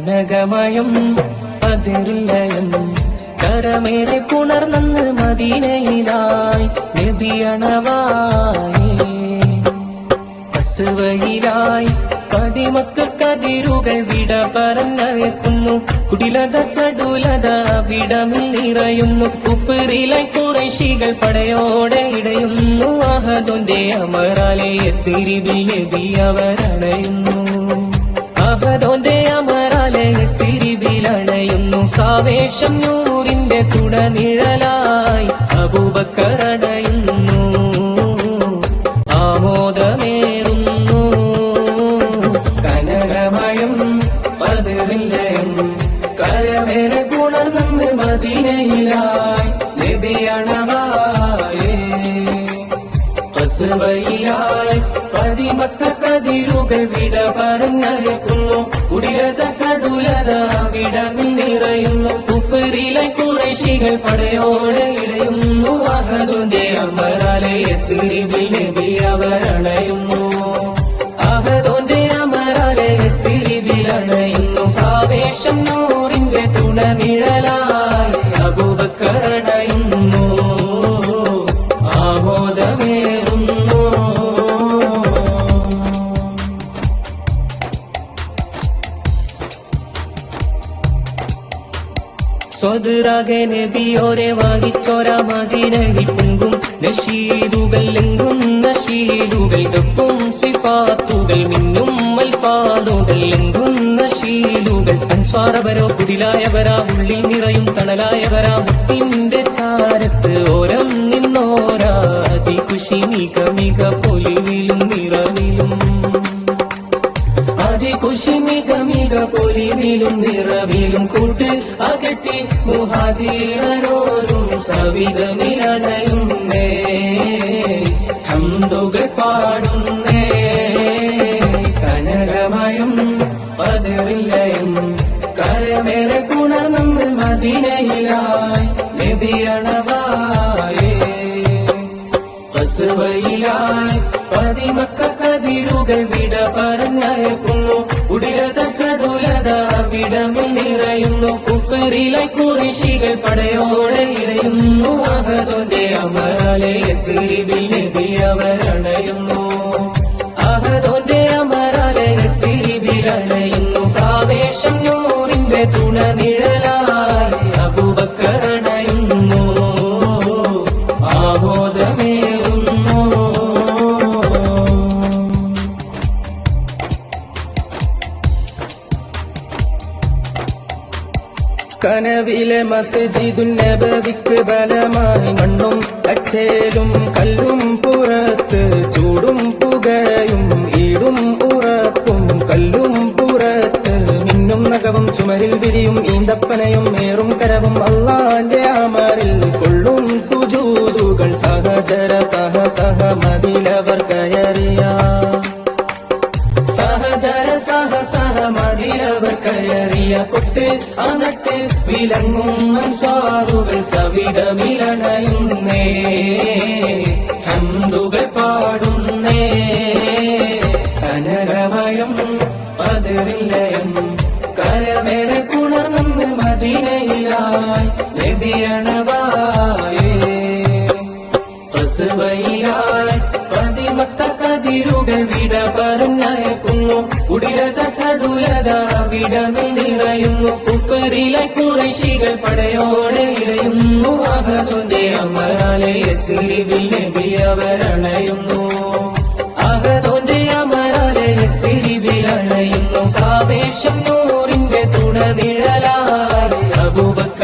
കനകമയം പതിരിലയം കരമേറെ പുണർന്ന് മദീനയിലായി നബിയണവായേ അസുവയിലായി പതിമക്കതിരുകൾ വിട പറഞ്ഞയക്കുന്നു കുടിലത ചടുലത വിടമിൽ നിറയുന്നു കുഫറിലായി കുറേശികൾ പടയോടെ ഇടയുന്നു അഹദുന്റെ അമറാലെ സിരിബിൽ നബി അവരണയുന്നു അഹദോന്റെ അമറാലെ സിരിബിലണയുന്നു സാവേശം നൂറിന്റെ തുടനിഴലായി അബൂബക്കറണയുന്നു ആമോദമേറുന്നു കനകമയം പതിരിലയം കരമേറെ പുണർന്ന് മദീനയിലായി നബിയണവായേ ഖസ്വയിലായി പതിമക്കതിരുകൾ വിട പറഞ്ഞയക്കുന്നു കുടിലത ചടുലത വിടമിൽ നിറയുന്നു കുഫറിലായി കുറേശികൾ പടയോടെ ഇടയുന്നു അഹദുന്റെ അമറാലെ സിരിബിൽ നബി അവരണയുന്നു അഹദോന്റെ അമറാലെ സിരിബിലണയുന്നു സാവേശം നൂറിന്റെ തുണനിഴലായി അബൂബക്കറണയുന്നു ആമോദമേറുന്നു സ്വദുറാകെ നബിയോരെ വാങ്ങിച്ചോരാ മദീനയിൽ പൊങ്കും നശീദുകൾ എങ്കും നശീലുകൾ ഗപ്പും സിഫാത്തുകൾ മിന്നും മൽഫാദുകൾ എങ്കും നശീലുകൾ അൻസ്വാറവരോ കുടിലായവരാ ഉള്ളിൽ നിറയും തണലായവരാ മുത്തിന്റെ ചാരത്ത് ഓരം നിന്നോരാ അതികുശി മിക മിക പൊലിവിലും നിറവിലും അതികുശി മിക മിക പൊലിവിലും നിറവിലും കൂട്ട് അകറ്റി മുഹാജിറോരും സവിധമിലണയുന്നേ ഹംദുകൾ പാടുന്നേ കനകമയം പതിരിലയം കരമേറെ പുണർന്ന് മദീനയിലായി നബിയണവായേ ഖസ്വയിലായി പതിമക്കതിരുകൾ വിട പറഞ്ഞയക്കുന്നു കുടിലത ചടുലത വിടമിൽ നിറയുന്നു കുഫറിലായി കുറേശികൾ പടയോടെ ഇടയുന്നു അഹദോന്റെ അമറാലെ സിരിബിൽ നബി അവരണയുന്നു അഹദോന്റെ അമറാലെ സിരിബിലണയുന്നു സാവേശം നൂറിന്റെ തുണനിഴലായി അബൂബക്കറണയുന്നു ആമോദമേറുന്നു കനവിലെ മസ്ജിദുൻ നബവിക്ക് ബലമായി മണ്ണും അച്ചേലും കല്ലും പുറത്ത് ചൂടും പുകയും ഈടും ഉറപ്പും കല്ലും പുറത്ത് മിന്നും നഖവും ചുമരിൽ വിരിയും ഈന്തപ്പനയും ഏറും കരവും അല്ലാന്റെ അമറിൽ കൊള്ളും സുജൂദുകൾ സഹചര സഹ മദിലവർ കയറിയ സഹചര സഹ മദിലവർ കയറിയ കൊട്ട് അനട്ട് വിലങ്ങും അൻസ്വാറുകൾ സവിധമിലണയുന്നേ ഹംദുകൾ പാടുന്നേ കനകമയം പതിരിലയം കരമേറെ പുണർന്ന് മദീനയിലായി നബിയണവായേ ഖസ്വയിലായി പതിമക്കതിരുകൾ വിട പറഞ്ഞയക്കുന്നു കുടിലത ചടുലത വിടമിൽ നിറയുന്നു കുഫറിലായി കുറേശികൾ പടയോടെ ഇടയുന്നു അഹദോന്റെ അമറാലെ സിരിബിൽ നബി അവരണയുന്നു അഹദോന്റെ അമറാലെ സിരിബിലണയുന്നു സാവേശം നൂറിന്റെ തുണനിഴലായി അബൂബക്കർ